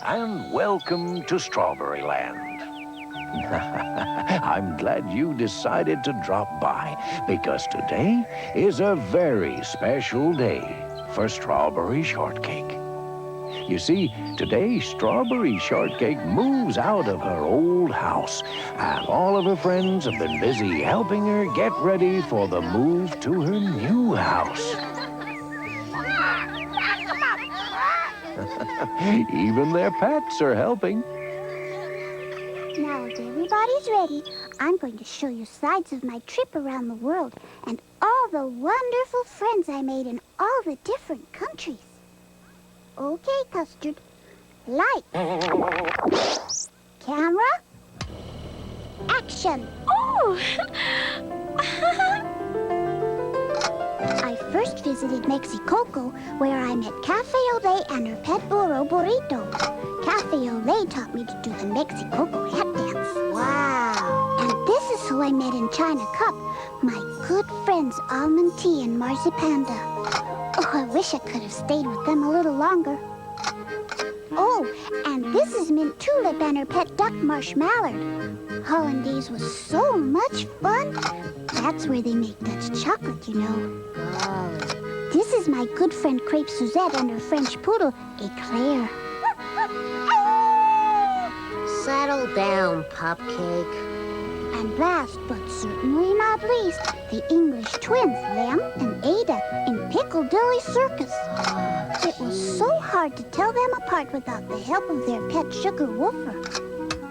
and welcome to Strawberry Land. I'm glad you decided to drop by, because today is a very special day for Strawberry Shortcake. You see, today Strawberry Shortcake moves out of her old house, and all of her friends have been busy helping her get ready for the move to her new house. Even their pets are helping. Now that everybody's ready, I'm going to show you sides of my trip around the world and all the wonderful friends I made in all the different countries. Okay, Custard. Light. Camera. Action. Oh! I first visited Mexico, where I met Cafe Olay and her pet burro Burrito. Cafe Olay taught me to do the Mexico hat dance. Wow! And this is who I met in China Cup, my good friends Almond Tea and Marzipanda. Oh, I wish I could have stayed with them a little longer. Oh, and this is Mint Tulip and her pet duck Marshmallow. Hollandaise was so much fun. That's where they make Dutch chocolate, you know. This is my good friend Crepe Suzette and her French poodle, Eclair. Settle down, Pupcake. And last, but certainly not least, the English twins, Lem and Ada, in Piccadilly Circus. It was so hard to tell them apart without the help of their pet Sugar Woofer.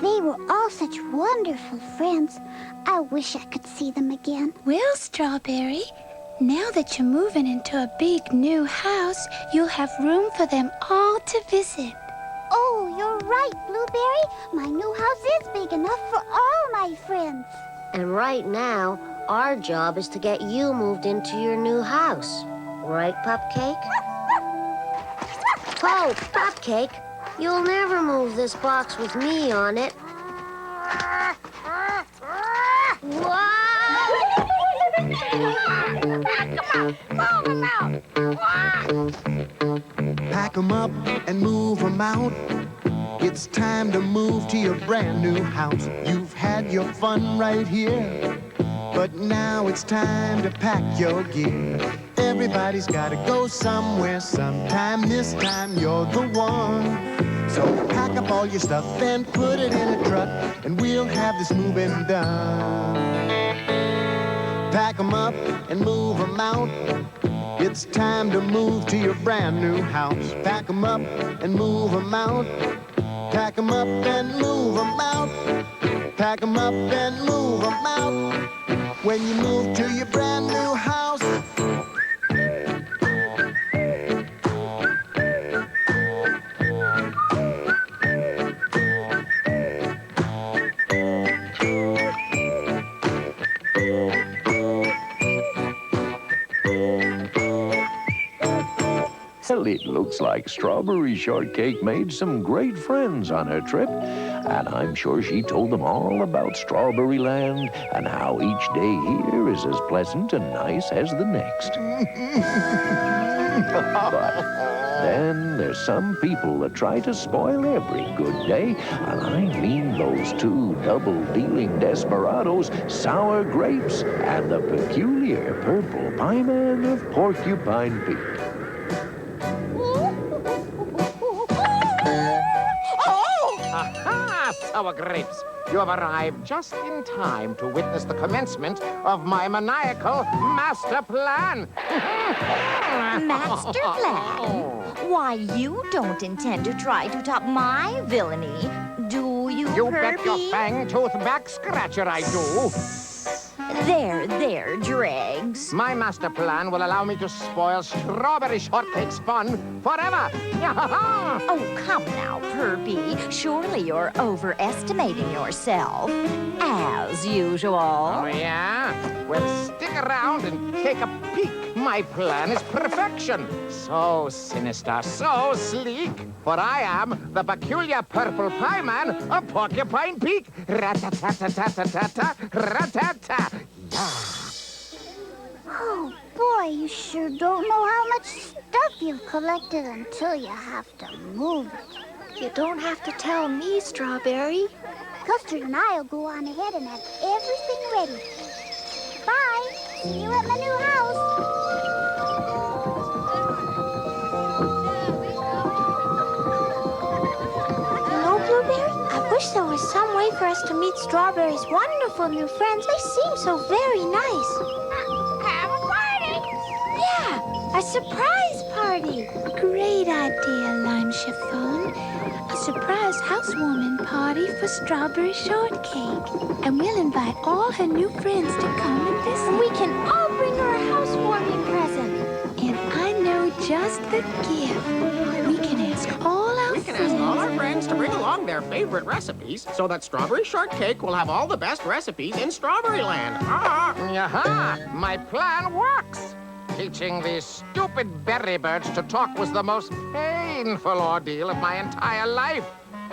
They were all such wonderful friends. I wish I could see them again. Well, Strawberry, now that you're moving into a big new house, you'll have room for them all to visit. Oh, you're right, Blueberry. My new house is big enough for all my friends. And right now, our job is to get you moved into your new house. Right, Pupcake? Oh, Pupcake, you'll never move this box with me on it. Pack 'em up and move 'em out. It's time to move to your brand new house. You've had your fun right here, but now it's time to pack your gear. Everybody's gotta go somewhere sometime. This time you're the one. So pack up all your stuff and put it in a truck, and we'll have this moving done. Pack 'em up and move 'em out. It's time to move to your brand new house. Pack 'em up and move 'em out. Pack 'em up and move 'em out. Pack 'em up and move 'em out. When you move to your brand new house. Well, it looks like Strawberry Shortcake made some great friends on her trip, and I'm sure she told them all about Strawberry Land and how each day here is as pleasant and nice as the next. But then there's some people that try to spoil every good day, and I mean those two double-dealing desperados, Sour Grapes and the peculiar purple pieman of Porcupine Peak. Sour Grapes, you have arrived just in time to witness the commencement of my maniacal master plan. Master plan? Why, you don't intend to try to top my villainy, do you, You Herbie? bet your fang-tooth back scratcher I do. There, Dregs. My master plan will allow me to spoil Strawberry Shortcake's fun forever. Oh, come now, Herbie. Surely you're overestimating yourself, as usual. Oh, yeah? Well, stick around and take a peek. My plan is perfection. So sinister, so sleek. For I am the peculiar purple pie man of Porcupine Peak. Rat-a-tat-a-tat-a-tat-a, rat-a-tat. Oh, boy, you sure don't know how much stuff you've collected until you have to move it. You don't have to tell me, Strawberry. Custard and I'll go on ahead and have everything ready. Bye. See you at my new house. You know, Blueberry, I wish there was some way for us to meet Strawberry's wonderful new friends. They seem so very nice. Have a party. Yeah, a surprise party. Great idea, Lime Chiffon. A surprise housewarming party for Strawberry Shortcake. And we'll invite all her new friends to come and visit. We can all bring her a housewarming present. And I know just the gift. We can ask all our We can ask all our friends to bring along their favorite recipes so that Strawberry Shortcake will have all the best recipes in Strawberry Land. Aha! My plan works! Teaching these stupid berry birds to talk was the most painful ordeal of my entire life.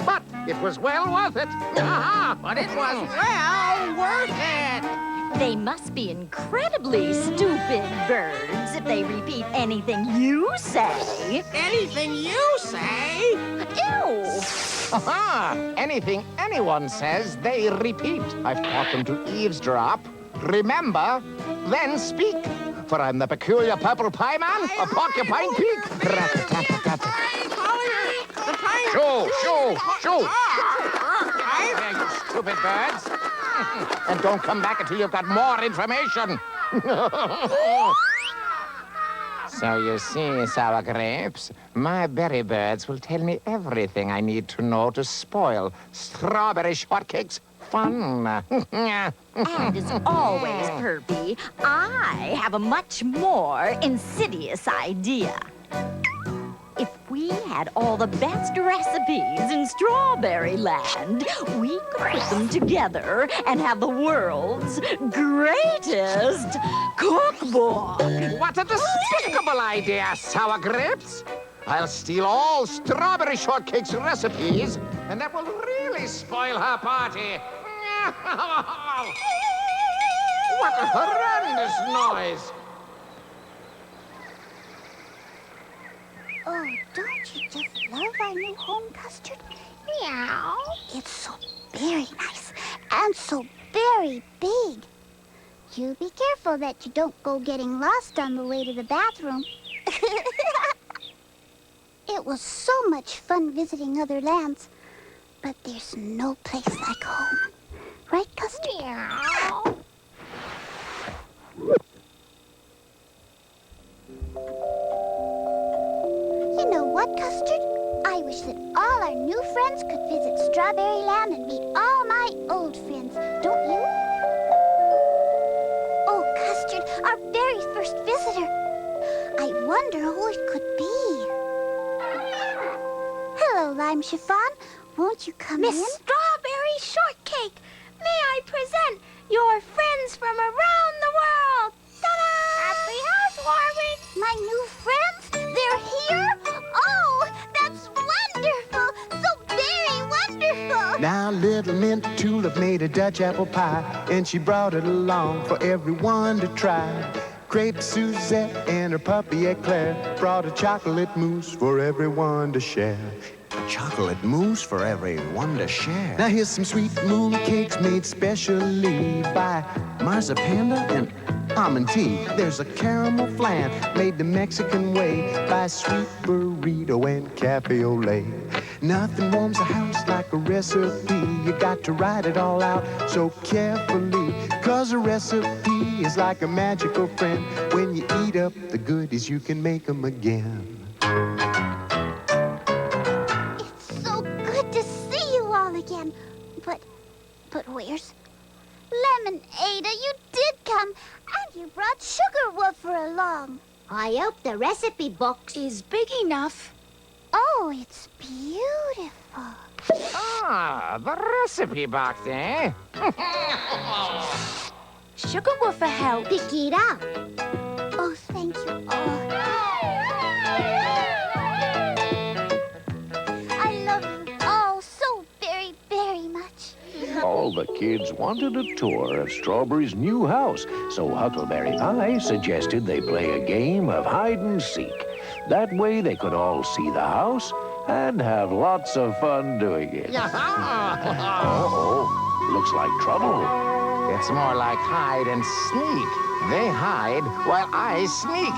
But it was well worth it. Aha! But it was well worth it. They must be incredibly stupid birds if they repeat anything you say. Anything you say. Ew! Aha! Anything anyone says, they repeat. I've taught them to eavesdrop, remember, then speak. For I'm the peculiar purple pie man of Porcupine Peak. Shoo, shoo, shoo. There, you stupid birds. And don't come back until you've got more information. So you see, Sour Grapes, my berry birds will tell me everything I need to know to spoil Strawberry Shortcake's fun. And as always, Perpy, I have a much more insidious idea. If we had all the best recipes in Strawberry Land, we could put them together and have the world's greatest cookbook. What a despicable idea, Sour Grapes! I'll steal all Strawberry Shortcake's recipes, and that will really spoil her party. What a horrendous noise! Oh, don't you just love our new home, Custard? Meow. It's so very nice and so very big. You be careful that you don't go getting lost on the way to the bathroom. It was so much fun visiting other lands, but there's no place like home. Right, Custard? Meow. You know what, Custard? I wish that all our new friends could visit Strawberry Land and meet all my old friends, don't you? Oh, Custard, our very first visitor. I wonder who it could be. Hello, Lime Chiffon. Won't you come in? Miss Strawberry Shortcake, may I present your friends from around the world? Ta-da! Happy housewarming! My new friends? They're here? Oh, that's wonderful! So very wonderful! Now little Mint Tulip made a Dutch apple pie, and she brought it along for everyone to try. Crepe Suzette and her puppy Eclair brought a chocolate mousse for everyone to share. Chocolate mousse for everyone to share. Now here's some sweet moon cakes made specially by Marza Panda and almond tea. There's a caramel flan made the Mexican way by Sweet Burrito and Cafe Olay. Nothing warms a house like a recipe. You got to write it all out so carefully, 'cause a recipe is like a magical friend. When you eat up the goodies, you can make them again. It's so good to see you all again. But where's... Lemon-Ada, you did come, and you brought Sugar Woofer along. I hope the recipe box Is big enough. Oh, it's beautiful. Ah, the recipe box, eh? Sugar Woofer help. pick it up. Oh, thank you all. I love you all so very, very much. All the kids wanted a tour of Strawberry's new house, so Huckleberry Pie suggested they play a game of hide and seek. That way they could all see the house and have lots of fun doing it. Uh-oh, looks like trouble. It's more like hide and sneak. They hide while I sneak.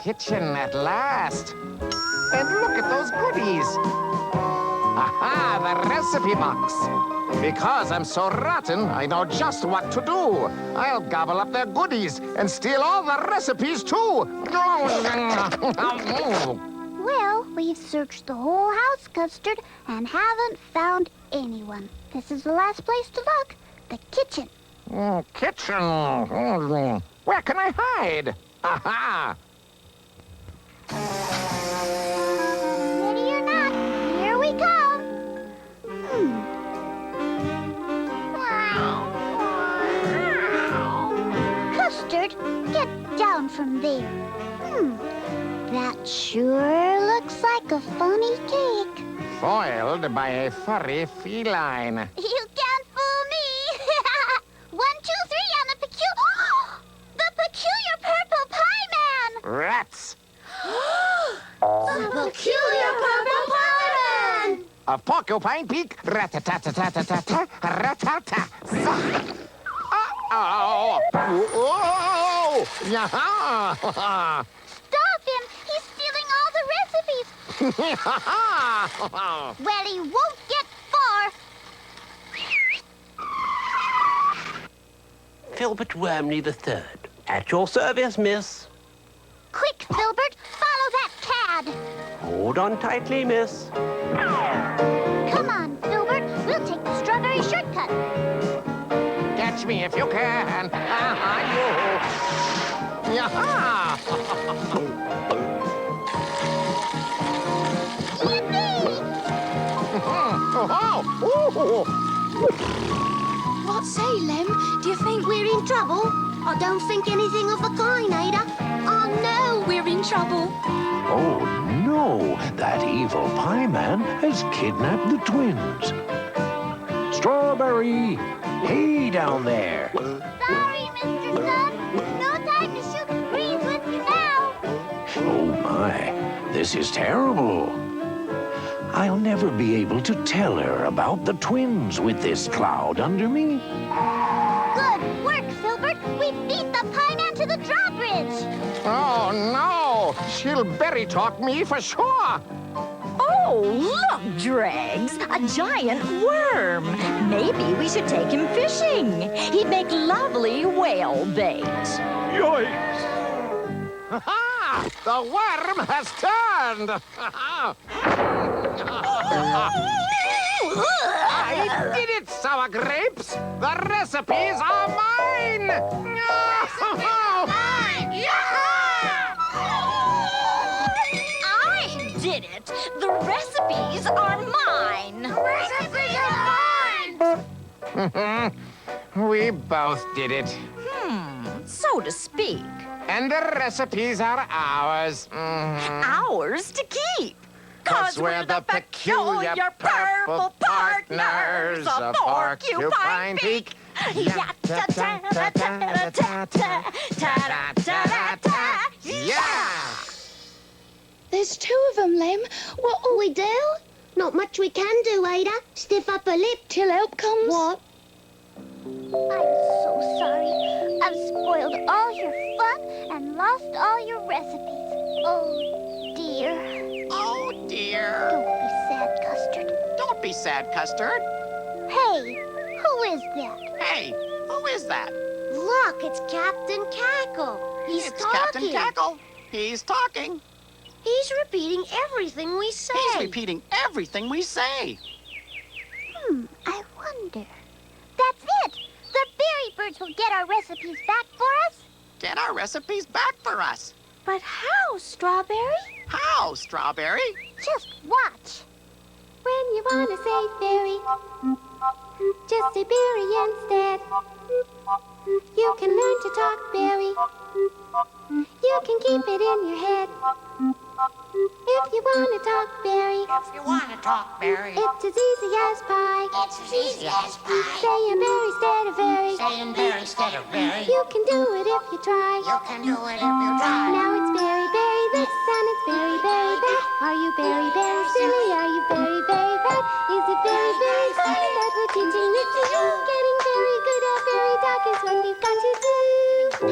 Kitchen at last. And look at those goodies. Aha, the recipe box. Because I'm so rotten, I know just what to do. I'll gobble up their goodies and steal all the recipes, too. Well, we've searched the whole house, Custard, and haven't found anyone. This is the last place to look. The kitchen. Kitchen. Where can I hide? Aha! Ready or not, here we come. Custard, get down from there. That sure looks like a funny cake. Foiled by a furry feline. You can't fool me. 1, 2, 3, and the peculiar purple pie man. Rats. The peculiar purple pie man. A porcupine peak. Rat-a-tat-a-tat-a-tat-a. Rat-a-tat. Uh-oh. Whoa. Yeah. Stop him. He's stealing all the recipes. Well, he won't get far. Filbert Wormley III. At your service, miss. Quick, Filbert, follow that cad. Hold on tightly, miss. Come on, Filbert, we'll take the strawberry shortcut. Catch me if you can. You. Yeah. Yippee! What say, Lem? Do you think We're in trouble? I don't think anything of the kind, Ada. Oh, no, we're in trouble. Oh, no, that evil pie man has kidnapped the twins. Strawberry, hey down there. Sorry, Mr. Sun. No time to shoot the breeze with you now. Oh, my, this is terrible. I'll never be able to tell her about the twins with this cloud under me. Good work, Filbert. We beat the pie man to the drawbridge. Oh, no. She'll berry talk me for sure. Oh, look, Dregs, a giant worm. Maybe we should take him fishing. He'd make lovely whale bait. Yoinks! Ha-ha! The worm has turned. I did it, sour grapes. The recipes are mine. I did it. The recipes are mine. We both did it. So to speak. And the recipes are ours. Ours to keep. 'Cause we're the peculiar purple partners of Porcupine Peak. Yeah! There's 2 of them, Lem. What'll we do? Not much we can do, Ada. Stiff upper lip. Till help comes. What? I'm so sorry. I've spoiled all your fun and lost all your recipes. Oh, dear. Oh, dear. Don't be sad, Custard. Don't be sad, Custard. Hey, who is that? Hey, who is that? Look, it's Captain Cackle. He's It's talking. Captain Cackle. He's talking. He's repeating everything we say. He's repeating everything we say. I wonder. That's it! The berry birds will get our recipes back for us. get our recipes back for us. But how, Strawberry? How, Strawberry? Just watch. When you wanna say berry, just say berry instead. You can learn to talk berry. You can keep it in your head. If you wanna talk berry, it's as easy as pie. Saying berry instead of very. You can do it if you try. Now it's berry, berry this and it's berry, berry that. Are you berry, berry silly? Are you berry, very bad? Is it very, very funny that we're teaching it to you? Getting very good at berry talk is what we've got to do. If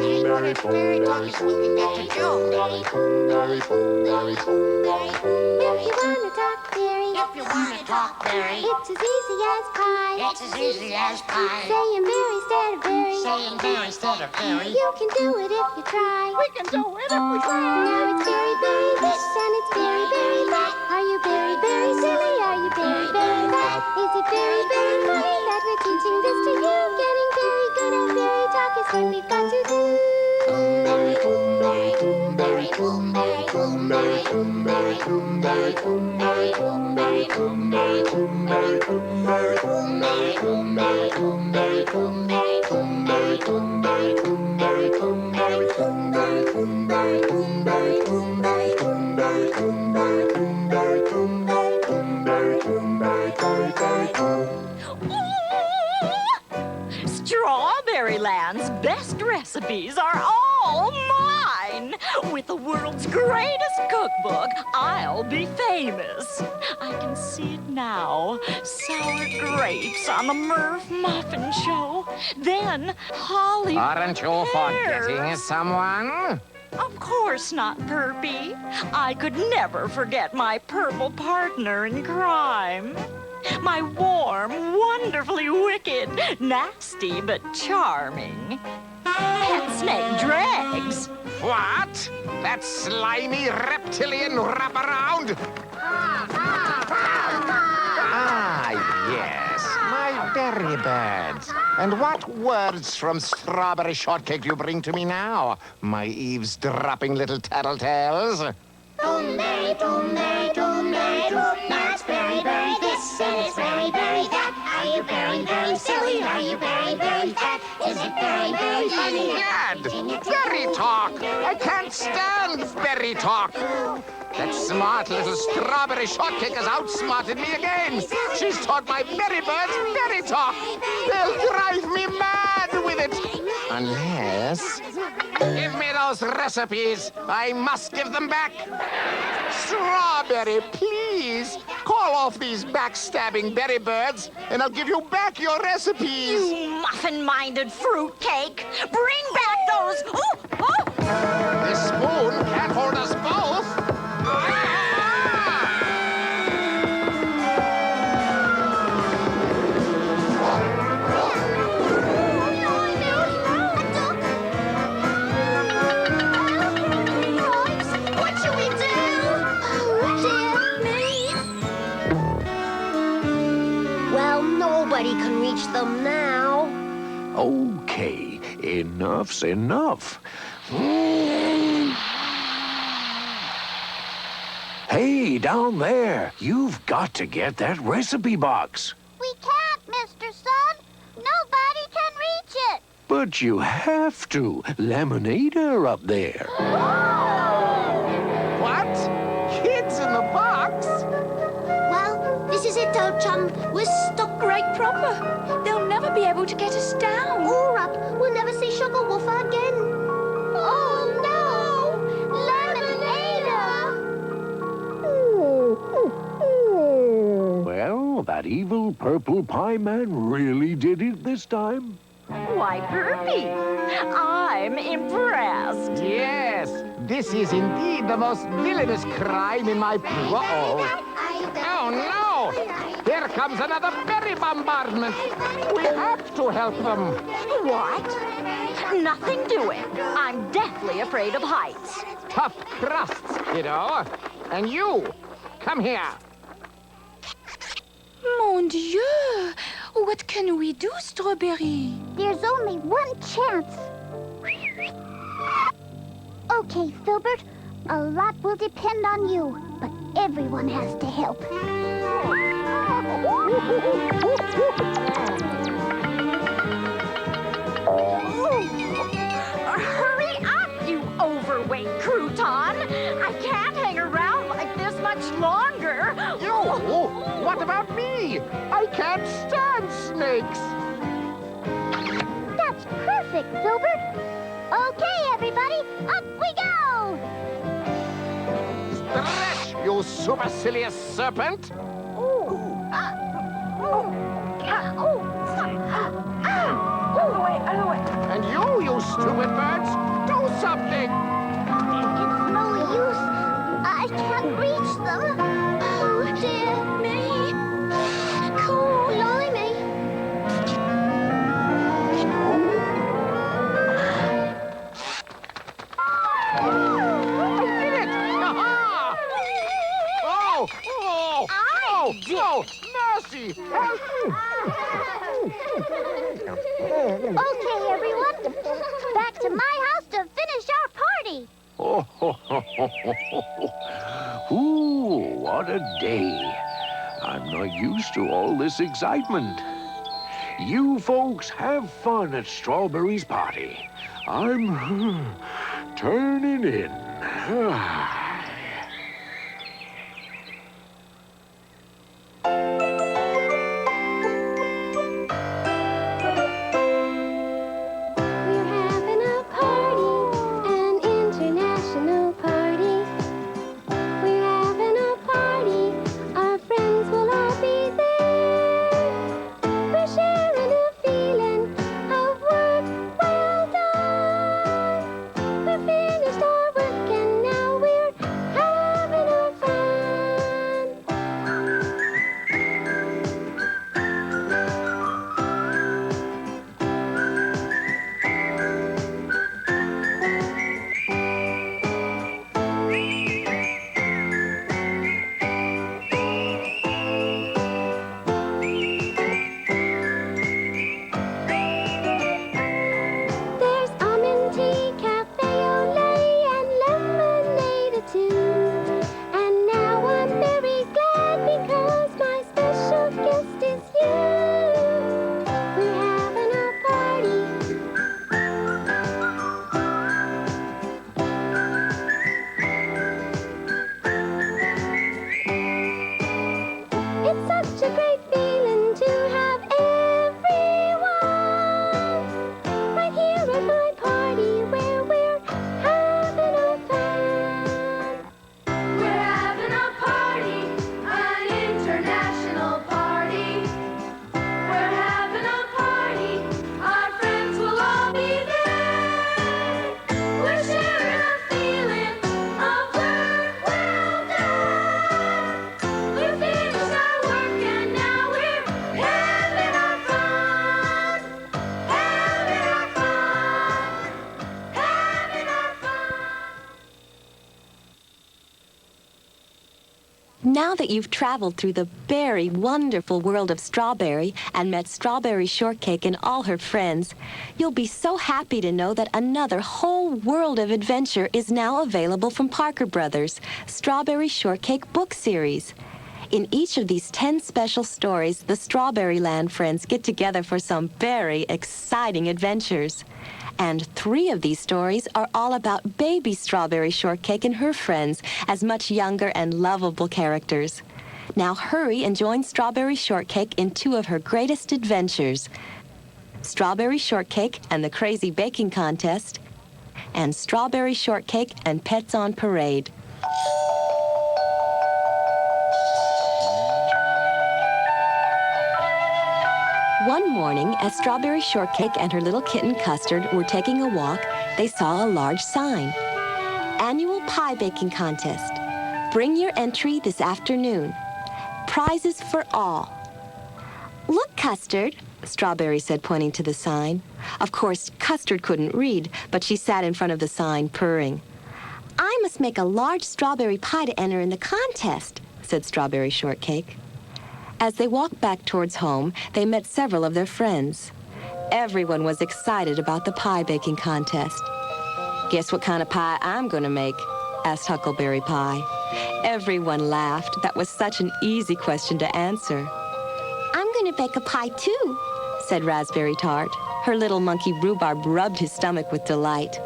you wanna talk berry, it's as easy as pie. Saying berry instead of very. You can do it if you try. We can do it if we try. Now it's berry, berry this and it's berry, berry that. Are you berry, berry silly? Are you berry, very bad? Is it very, very funny that we're teaching this to you? Getting very good at berry talk is what we've got to do. Strawberry Land's best recipes are all mine. With the world's greatest cookbook, I'll be famous. I can see it now. Sour grapes on the Merv Muffin Show. Then Holly. Aren't you forgetting someone? Of course not, Perpy. I could never forget my purple partner in crime. My warm, wonderfully wicked, nasty but charming pet snake Dregs. What? That slimy reptilian wraparound? Ah, yes, my berry birds. And what words from Strawberry Shortcake do you bring to me now, my eavesdropping little tattletales? Berry, that's berry, berry this and it's berry, berry that. Are you berry, very silly? Are you berry, very fat? Is it berry, very funny? Gad! Berry talk! I can't stand berry talk! That smart little Strawberry Shortcake has outsmarted me again! She's taught my berry birds berry talk! They'll drive me mad with it! Unless... Give me those recipes! I must give them back! Strawberry, please! Call off these backstabbing berry birds, and I'll give you back your recipes! You muffin-minded fruitcake! Bring back those... This spoon can't hold us both! Nobody can reach them now. Okay, enough's enough. Hey, down there, you've got to get that recipe box. We can't, Mr. Sun. Nobody can reach it. But you have to. Lemonade are up there. What? Kids in the box? Well, this is it, old chum. We're stuck right proper. They'll never be able to get us down. All up, we'll never see Sugar Woofer again. Oh, no! Lemonade! Well, that evil purple pie man really did it this time. Why, Perpy, I'm impressed. Yes, this is indeed the most villainous crime in my... Oh, no! Here comes another berry bombardment. We have to help them. What? Nothing doing. I'm deathly afraid of heights. Tough crusts, kiddo. And you, come here. Mon Dieu! What can we do, Strawberry? There's only one chance. Okay, Filbert. A lot will depend on you, but everyone has to help. Hurry up, you overweight crouton! I can't hang around like this much longer. You? What about me? I can't stand snakes. That's perfect, Filbert. Okay, everybody, up we go! Stretch, you supercilious serpent. And you stupid birds, do something! It's no use. I can't reach them. Oh, dear me. Cool, blimey. I did it! Aha! Oh! Mercy! Okay, everyone. Back to my house to finish our party. Oh, ho, ho, ho, ho, ho. Ooh, what a day. I'm not used to all this excitement. You folks have fun at Strawberry's party. I'm turning in. We're having a party, an international party. We're having a party, our friends will all be there. We're sharing a feeling of work well done. We've finished our work and now we're having our fun. There's almond tea, cafe au lait, and lemonade too. And now I'm very glad because my special guest is you. We're having a party. It's such a great feeling to have everyone right here at my party where we're having our fun. We're having a party, an international party. We're having a party, our friends will all be there. We're sharing a feeling of work well done. We've finished our work and now we're having our fun. Having our fun. Having our fun. Now that you've traveled through the very wonderful world of Strawberry and met Strawberry Shortcake and all her friends, you'll be so happy to know that another whole world of adventure is now available from Parker Brothers' Strawberry Shortcake book series. In each of these 10 special stories, the Strawberry Land friends get together for some very exciting adventures. And 3 of these stories are all about baby Strawberry Shortcake and her friends as much younger and lovable characters. Now hurry and join Strawberry Shortcake in 2 of her greatest adventures: Strawberry Shortcake and the Crazy Baking Contest, and Strawberry Shortcake and Pets on Parade. One morning, as Strawberry Shortcake and her little kitten Custard were taking a walk, they saw a large sign. Annual Pie Baking Contest. Bring your entry this afternoon. Prizes for all. Look, Custard, Strawberry said, pointing to the sign. Of course, Custard couldn't read, but she sat in front of the sign, purring. I must make a large strawberry pie to enter in the contest, said Strawberry Shortcake. As they walked back towards home, they met several of their friends. Everyone was excited about the pie baking contest. Guess what kind of pie I'm gonna make? Asked Huckleberry Pie. Everyone laughed. That was such an easy question to answer. I'm gonna bake a pie too, said Raspberry Tart. Her little monkey Rhubarb rubbed his stomach with delight.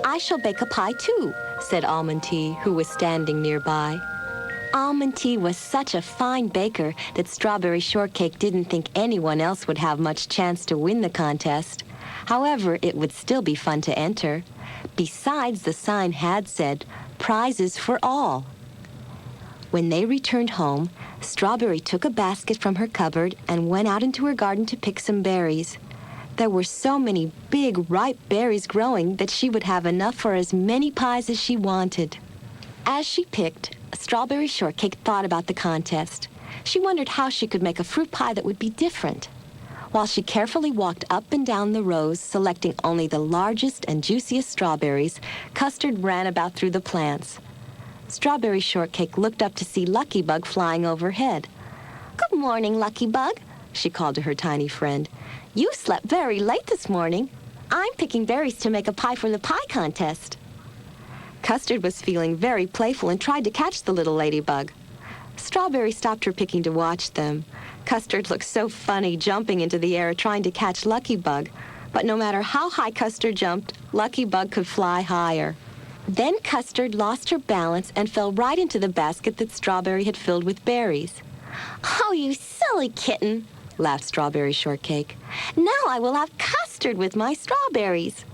I shall bake a pie too, said Almond Tea, who was standing nearby. Almond Tea was such a fine baker that Strawberry Shortcake didn't think anyone else would have much chance to win the contest. However, it would still be fun to enter. Besides, the sign had said, "Prizes for all." When they returned home, Strawberry took a basket from her cupboard and went out into her garden to pick some berries. There were so many big, ripe berries growing that she would have enough for as many pies as she wanted. As she picked, Strawberry Shortcake thought about the contest. She wondered how she could make a fruit pie that would be different. While she carefully walked up and down the rows, selecting only the largest and juiciest strawberries, Custard ran about through the plants. Strawberry Shortcake looked up to see Lucky Bug flying overhead. "Good morning, Lucky Bug," she called to her tiny friend. "You slept very late this morning. I'm picking berries to make a pie for the pie contest." Custard was feeling very playful and tried to catch the little ladybug. Strawberry stopped her picking to watch them. Custard looked so funny jumping into the air trying to catch Lucky Bug, but no matter how high Custard jumped, Lucky Bug could fly higher. Then Custard lost her balance and fell right into the basket that Strawberry had filled with berries. "Oh, you silly kitten," laughed Strawberry Shortcake. "Now I will have custard with my strawberries."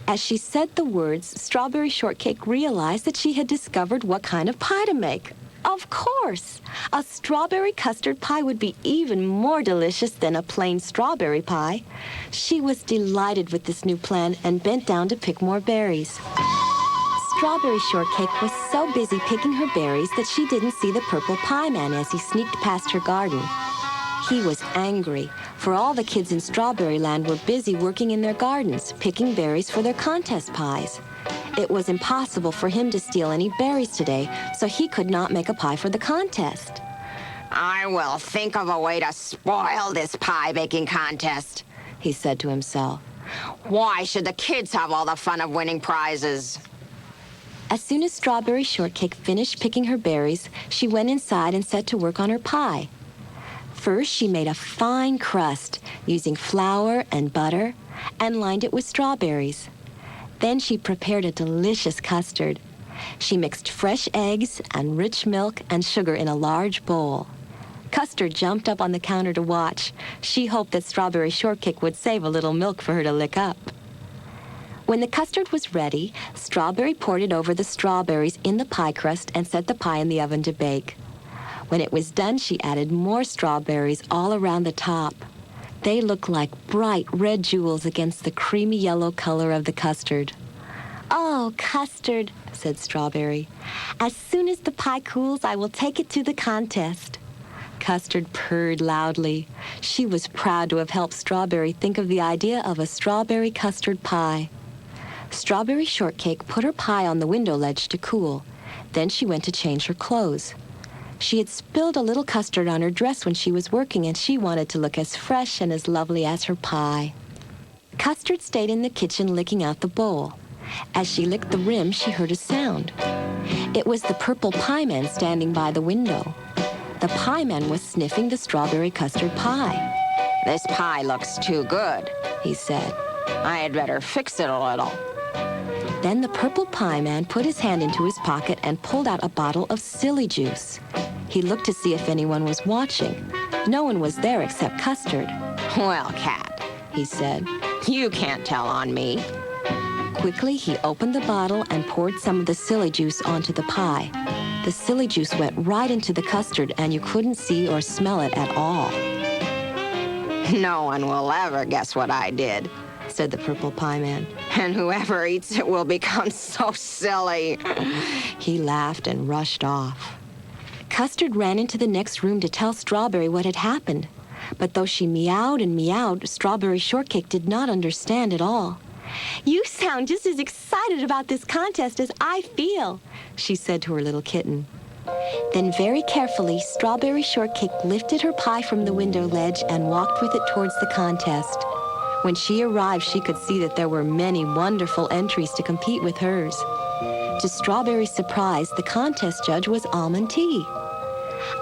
As she said the words, Strawberry Shortcake realized that she had discovered what kind of pie to make. Of course! A strawberry custard pie would be even more delicious than a plain strawberry pie. She was delighted with this new plan and bent down to pick more berries. Strawberry Shortcake was so busy picking her berries that she didn't see the purple pie man as he sneaked past her garden. He was angry, for all the kids in Strawberry Land were busy working in their gardens, picking berries for their contest pies. It was impossible for him to steal any berries today, so he could not make a pie for the contest. "I will think of a way to spoil this pie-baking contest," he said to himself. "Why should the kids have all the fun of winning prizes?" As soon as Strawberry Shortcake finished picking her berries, she went inside and set to work on her pie. First, she made a fine crust using flour and butter and lined it with strawberries. Then she prepared a delicious custard. She mixed fresh eggs and rich milk and sugar in a large bowl. Custard jumped up on the counter to watch. She hoped that Strawberry Shortcake would save a little milk for her to lick up. When the custard was ready, Strawberry poured it over the strawberries in the pie crust and set the pie in the oven to bake. When it was done, she added more strawberries all around the top. They looked like bright red jewels against the creamy yellow color of the custard. "Oh, Custard," said Strawberry. "As soon as the pie cools, I will take it to the contest." Custard purred loudly. She was proud to have helped Strawberry think of the idea of a strawberry custard pie. Strawberry Shortcake put her pie on the window ledge to cool. Then she went to change her clothes. She had spilled a little custard on her dress when she was working, and she wanted to look as fresh and as lovely as her pie. Custard stayed in the kitchen licking out the bowl. As she licked the rim, she heard a sound. It was the purple pie man standing by the window. The pie man was sniffing the strawberry custard pie. "This pie looks too good," he said. "I had better fix it a little." Then the purple pie man put his hand into his pocket and pulled out a bottle of silly juice. He looked to see if anyone was watching. No one was there except Custard. "Well, Cat," he said, "you can't tell on me." Quickly, he opened the bottle and poured some of the silly juice onto the pie. The silly juice went right into the custard, and you couldn't see or smell it at all. "No one will ever guess what I did," said the purple pie man. "And whoever eats it will become so silly." He laughed and rushed off. Custard ran into the next room to tell Strawberry what had happened. But though she meowed and meowed, Strawberry Shortcake did not understand at all. "You sound just as excited about this contest as I feel," she said to her little kitten. Then very carefully, Strawberry Shortcake lifted her pie from the window ledge and walked with it towards the contest. When she arrived, she could see that there were many wonderful entries to compete with hers. To Strawberry's surprise, the contest judge was Almond Tea.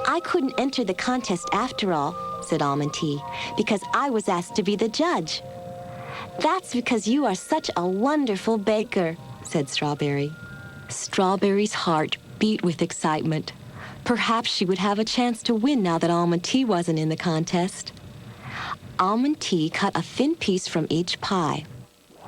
"I couldn't enter the contest after all," said Almond Tea, "because I was asked to be the judge." "That's because you are such a wonderful baker," said Strawberry. Strawberry's heart beat with excitement. Perhaps she would have a chance to win now that Almond Tea wasn't in the contest. Almond Tea cut a thin piece from each pie.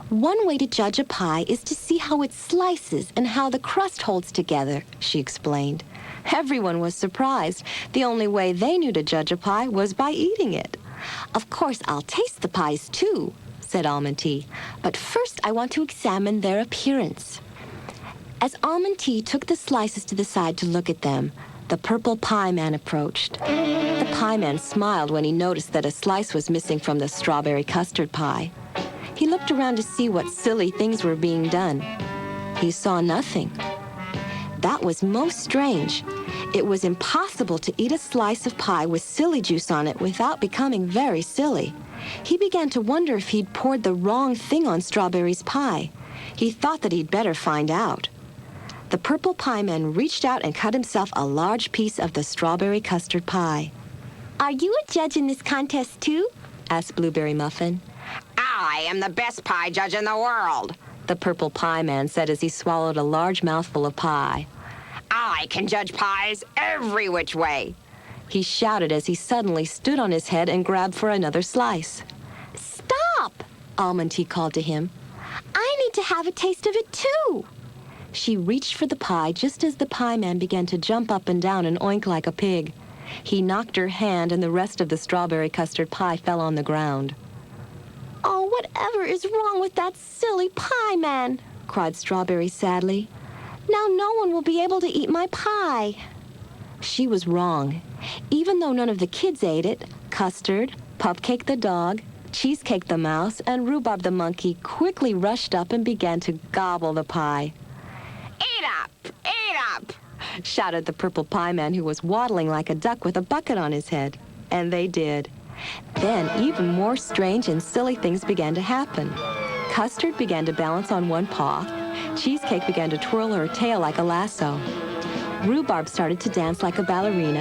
"One way to judge a pie is to see how it slices and how the crust holds together," she explained. Everyone was surprised. The only way they knew to judge a pie was by eating it. "Of course, I'll taste the pies too," said Almond Tea. "But first I want to examine their appearance." As Almond Tea took the slices to the side to look at them, the purple pie man approached. The pie man smiled when he noticed that a slice was missing from the strawberry custard pie. He looked around to see what silly things were being done. He saw nothing. That was most strange. It was impossible to eat a slice of pie with silly juice on it without becoming very silly. He began to wonder if he'd poured the wrong thing on Strawberry's pie. He thought that he'd better find out. The purple pie man reached out and cut himself a large piece of the strawberry custard pie. "Are you a judge in this contest too?" asked Blueberry Muffin. "I am the best pie judge in the world," the purple pie man said as he swallowed a large mouthful of pie. "I can judge pies every which way," he shouted as he suddenly stood on his head and grabbed for another slice. "Stop!" Almond Tea called to him. "I need to have a taste of it too." She reached for the pie just as the pie man began to jump up and down and oink like a pig. He knocked her hand and the rest of the strawberry custard pie fell on the ground. "Oh, whatever is wrong with that silly pie man?" cried Strawberry sadly. "Now no one will be able to eat my pie." She was wrong. Even though none of the kids ate it, Custard, Pupcake the dog, Cheesecake the mouse, and Rhubarb the monkey quickly rushed up and began to gobble the pie. "Eat up! Eat up!" shouted the purple pie man, who was waddling like a duck with a bucket on his head. And they did. Then even more strange and silly things began to happen. Custard began to balance on one paw. Cheesecake began to twirl her tail like a lasso. Rhubarb started to dance like a ballerina.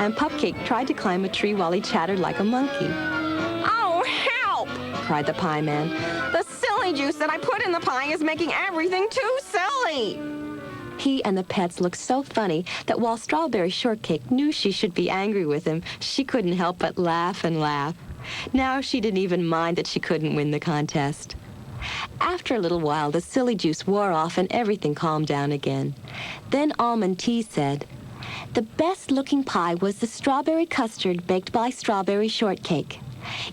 And Pupcake tried to climb a tree while he chattered like a monkey. "Oh, help!" cried the pie man. "The silly juice that I put in the pie is making everything too silly." He and the pets looked so funny that while Strawberry Shortcake knew she should be angry with him, she couldn't help but laugh and laugh. Now she didn't even mind that she couldn't win the contest. After a little while, the silly juice wore off and everything calmed down again. Then Almond Tea said, "The best-looking pie was the strawberry custard baked by Strawberry Shortcake.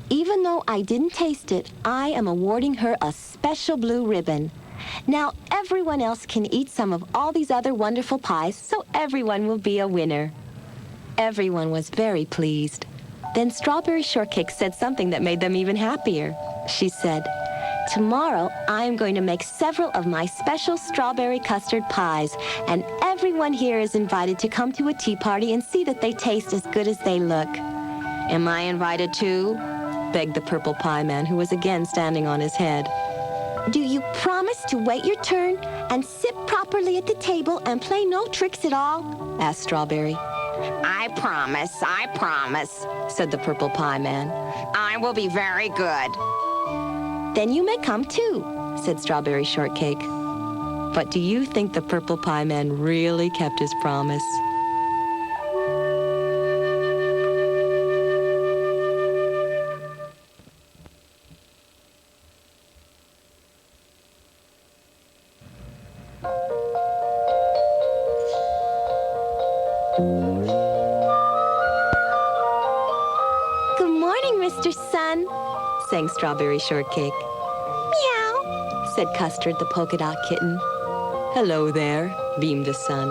Even though I didn't taste it, I am awarding her a special blue ribbon. Now everyone else can eat some of all these other wonderful pies, so everyone will be a winner." Everyone was very pleased. Then Strawberry Shortcake said something that made them even happier. She said, "Tomorrow, I am going to make several of my special strawberry custard pies, and everyone here is invited to come to a tea party and see that they taste as good as they look." "Am I invited too?" begged the purple pie man, who was again standing on his head. "Do you promise to wait your turn and sit properly at the table and play no tricks at all?" asked Strawberry. I promise," said the purple pie man. "I will be very good." "Then you may come too," said Strawberry Shortcake. But do you think the purple pie man really kept his promise? "Good morning, Mr. Sun," sang Strawberry Shortcake. "Meow," said Custard, the polka dot kitten. "Hello there," beamed the sun.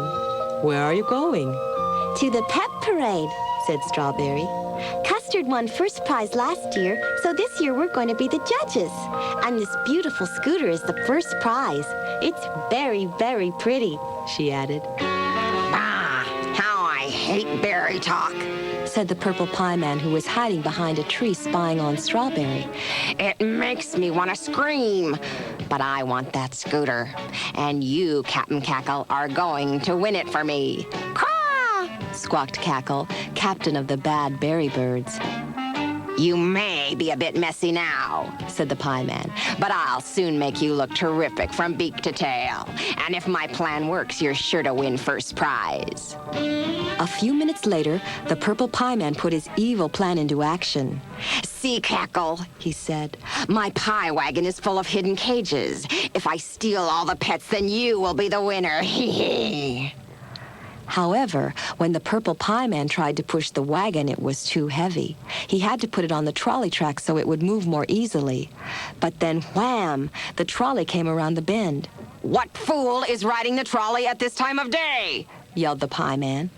"Where are you going?" "To the pep parade," said Strawberry. "Custard won first prize last year, so this year we're going to be the judges. And this beautiful scooter is the first prize. It's very, very pretty," she added. "Ah, how I hate berry talk," said the purple pie man who was hiding behind a tree spying on Strawberry. It makes me want to scream. But I want that scooter. And you, Captain Cackle, are going to win it for me. Caw! Squawked Cackle, captain of the bad berry birds. You may be a bit messy now, said the pie man, but I'll soon make you look terrific from beak to tail. And if my plan works, you're sure to win first prize. A few minutes later, the purple pie man put his evil plan into action. See, Cackle, he said, my pie wagon is full of hidden cages. If I steal all the pets, then you will be the winner. Hee. However, when the purple pie man tried to push the wagon, it was too heavy. He had to put it on the trolley track so it would move more easily. But then, wham, the trolley came around the bend. What fool is riding the trolley at this time of day? Yelled the pie man.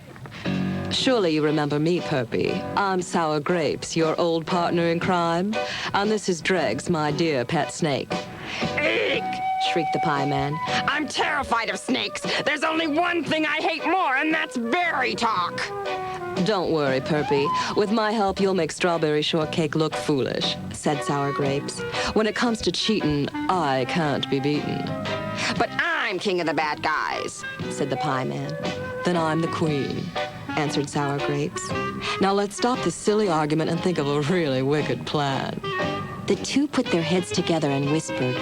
Surely you remember me, Perpy. I'm Sour Grapes, your old partner in crime. And this is Dregs, my dear pet snake. Eek! Shrieked the pie man. I'm terrified of snakes. There's only one thing I hate more, and that's berry talk. Don't worry, Perpy. With my help, you'll make Strawberry Shortcake look foolish, said Sour Grapes. When it comes to cheating, I can't be beaten. But I'm king of the bad guys, said the pie man. Then I'm the queen, answered Sour Grapes. Now let's stop this silly argument and think of a really wicked plan. The two put their heads together and whispered.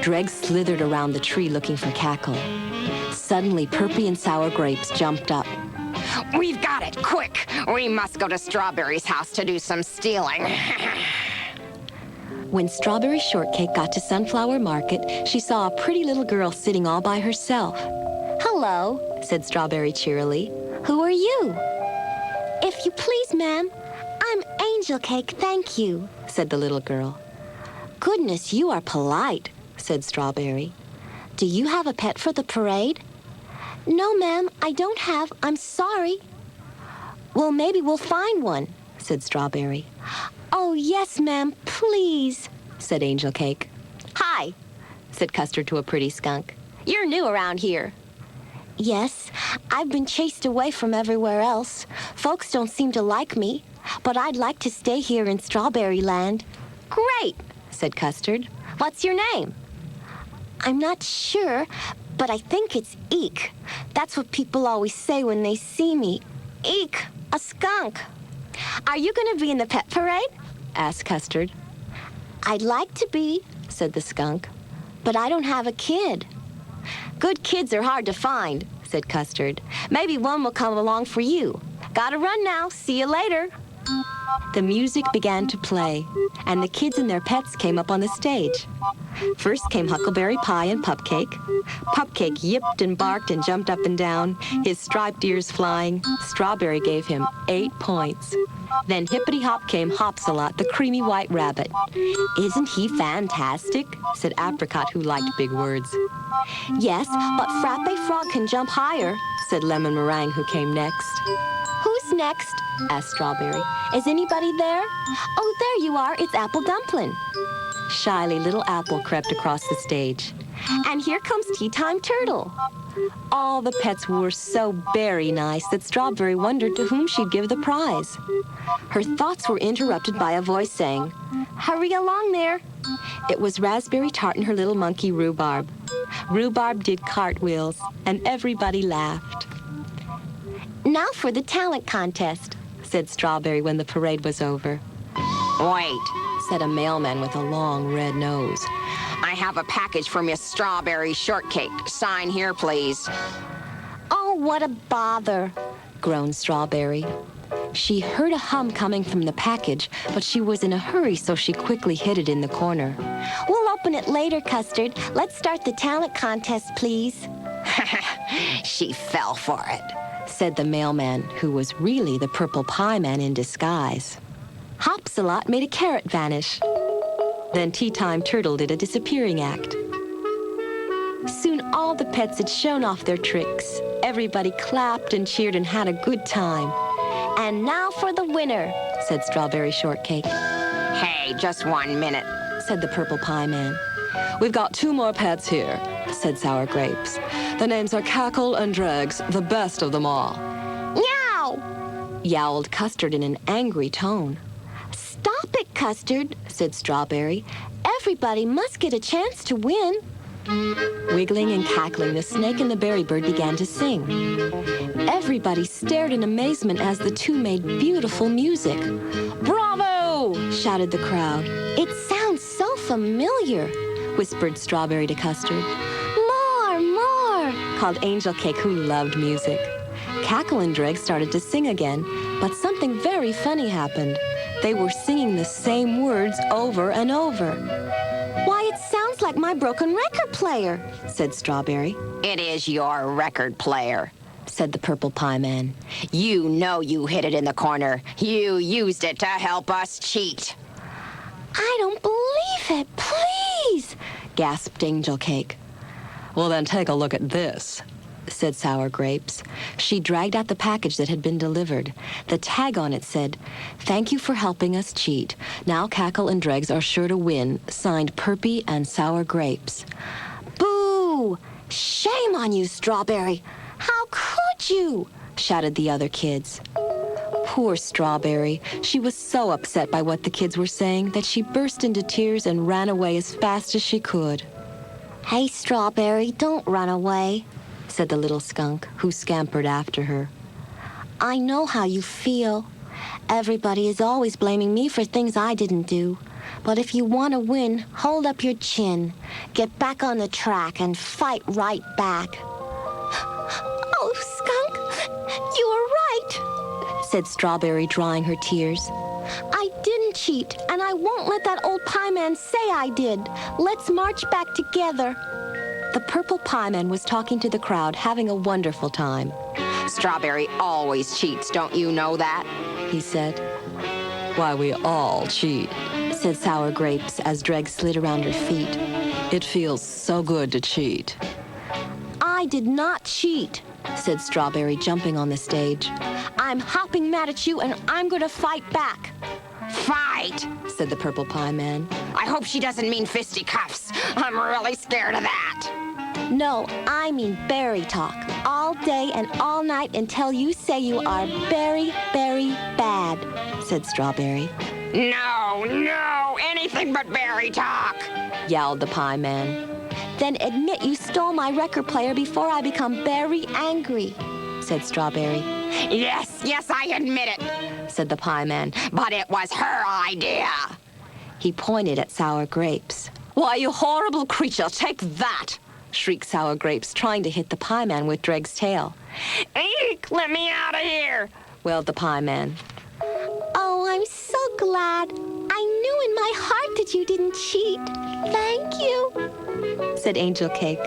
Dregs slithered around the tree looking for Cackle. Suddenly, Perpy and Sour Grapes jumped up. We've got it, quick! We must go to Strawberry's house to do some stealing. When Strawberry Shortcake got to Sunflower Market, she saw a pretty little girl sitting all by herself. Hello, said Strawberry cheerily. Who are you? If you please, ma'am, I'm Angel Cake, thank you, said the little girl. Goodness, you are polite, said Strawberry. Do you have a pet for the parade? No, ma'am, I don't have. I'm sorry. Well, maybe we'll find one, said Strawberry. Oh, yes, ma'am, please, said Angel Cake. Hi, said Custard to a pretty skunk. You're new around here. Yes, I've been chased away from everywhere else. Folks don't seem to like me, but I'd like to stay here in Strawberry Land. Great, said Custard. What's your name? I'm not sure, but I think it's Eek. That's what people always say when they see me. Eek, a skunk. Are you going to be in the pet parade? Asked Custard. I'd like to be, said the skunk, but I don't have a kid. Good kids are hard to find, said Custard. Maybe one will come along for you. Gotta run now. See you later. The music began to play, and the kids and their pets came up on the stage. First came Huckleberry Pie and Pupcake. Pupcake yipped and barked and jumped up and down, his striped ears flying. Strawberry gave him 8 points. Then Hippity Hop came Hopsalot, the creamy white rabbit. Isn't he fantastic? Said Apricot, who liked big words. Yes, but Frappe Frog can jump higher, said Lemon Meringue, who came next. Who's next? Asked Strawberry. Is anybody there? Oh, there you are. It's Apple Dumpling. Shyly, little Apple crept across the stage. And here comes Tea Time Turtle. All the pets were so very nice that Strawberry wondered to whom she'd give the prize. Her thoughts were interrupted by a voice saying, Hurry along there. It was Raspberry Tart and her little monkey Rhubarb. Rhubarb did cartwheels, and everybody laughed. Now for the talent contest, said Strawberry when the parade was over. Wait, said a mailman with a long red nose. I have a package for Miss Strawberry Shortcake. Sign here, please. Oh, what a bother, groaned Strawberry. She heard a hum coming from the package, but she was in a hurry, so she quickly hid it in the corner. We'll open it later, Custard. Let's start the talent contest, please. She fell for it, said the mailman, who was really the purple pie man in disguise. Hopsalot made a carrot vanish. Then Tea Time Turtle did a disappearing act. Soon all the pets had shown off their tricks. Everybody clapped and cheered and had a good time. And now for the winner, said Strawberry Shortcake. Hey, just 1 minute, said the purple pie man. We've got 2 more pets here, said Sour Grapes. The names are Cackle and Dregs, the best of them all. Meow! yowled Custard in an angry tone. Stop it, Custard, said Strawberry. Everybody must get a chance to win. Wiggling and cackling, the snake and the berry bird began to sing. Everybody stared in amazement as the two made beautiful music. Bravo! Shouted the crowd. It sounds so familiar, whispered Strawberry to Custard. More, more, called Angel Cake, who loved music. Cackle and Dreg started to sing again, but something very funny happened. They were singing the same words over and over. Why, it sounds like my broken record player, said Strawberry. It is your record player, said the Purple Pie Man. You know you hid it in the corner. You used it to help us cheat. I don't believe it, please, gasped Angel Cake. Well, then take a look at this, said Sour Grapes. She dragged out the package that had been delivered. The tag on it said, "Thank you for helping us cheat. Now Cackle and Dregs are sure to win. Signed Perpy and Sour Grapes." Boo! Shame on you, Strawberry. How could you? Shouted the other kids. Poor Strawberry. She was so upset by what the kids were saying that she burst into tears and ran away as fast as she could. Hey, Strawberry, don't run away, said the little skunk, who scampered after her. I know how you feel. Everybody is always blaming me for things I didn't do. But if you want to win, hold up your chin, get back on the track, and fight right back. Oh, Skunk, you are right, said Strawberry, drying her tears. I didn't cheat, and I won't let that old pie man say I did. Let's march back together. The Purple Pie Man was talking to the crowd, having a wonderful time. Strawberry always cheats, don't you know that? He said. Why, we all cheat, said Sour Grapes as Dreg slid around her feet. It feels so good to cheat. I did not cheat, said Strawberry, jumping on the stage. I'm hopping mad at you, and I'm going to fight back. Fight, said the Purple Pie Man. I hope she doesn't mean fisticuffs. I'm really scared of that. No, I mean berry talk. All day and all night until you say you are very, very bad, said Strawberry. No, no, anything but berry talk, yowled the Pie Man. Then admit you stole my record player before I become very angry, said Strawberry. Yes, I admit it, said the Pie Man, but it was her idea. He pointed at Sour Grapes. Why, you horrible creature, take that, shrieked Sour Grapes, trying to hit the Pie Man with Dreg's tail. Eek, let me out of here, wailed the Pie Man. Oh, I'm so glad. I knew in my heart that you didn't cheat. Thank you, said Angel Cake.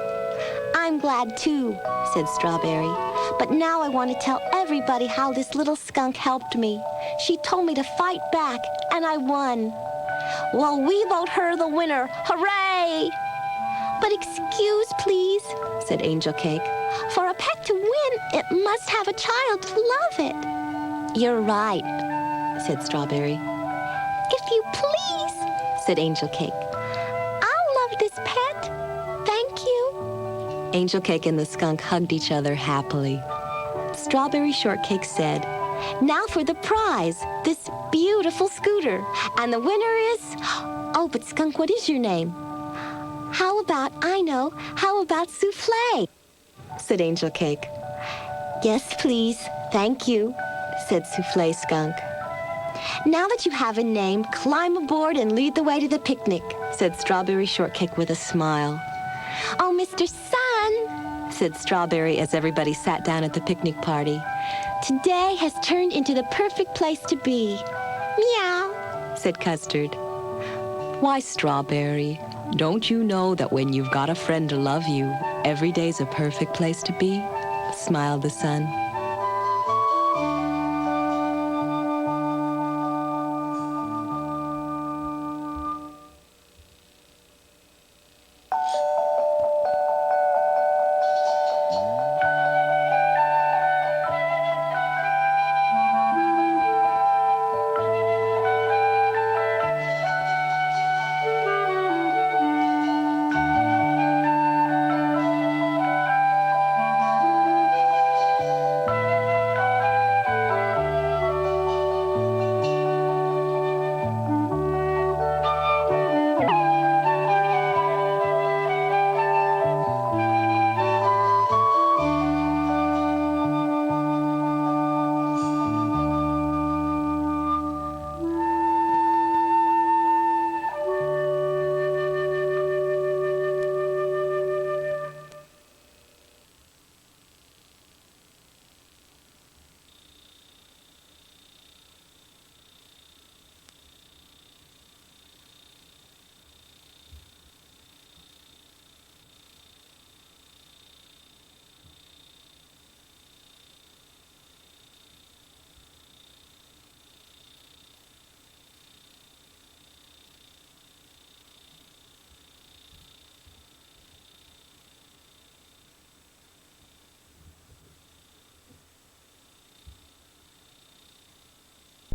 I'm glad too, said Strawberry. But now I want to tell everybody how this little skunk helped me. She told me to fight back, and I won. Well, we vote her the winner. Hooray! But excuse, please, said Angel Cake. For a pet to win, it must have a child to love it. You're right, said Strawberry. If you please, said Angel Cake. I'll love this pet. Thank you. Angel Cake and the skunk hugged each other happily. Strawberry Shortcake said, now for the prize, this beautiful scooter. And the winner is... Oh, but Skunk, what is your name? How about Soufflé? Said Angel Cake. Yes, please. Thank you, said Soufflé Skunk. Now that you have a name, climb aboard and lead the way to the picnic, said Strawberry Shortcake with a smile. Oh, Mr. Sun, said Strawberry as everybody sat down at the picnic party. Today has turned into the perfect place to be. Meow, said Custard. Why, Strawberry, don't you know that when you've got a friend to love you, every day's a perfect place to be? Smiled the Sun.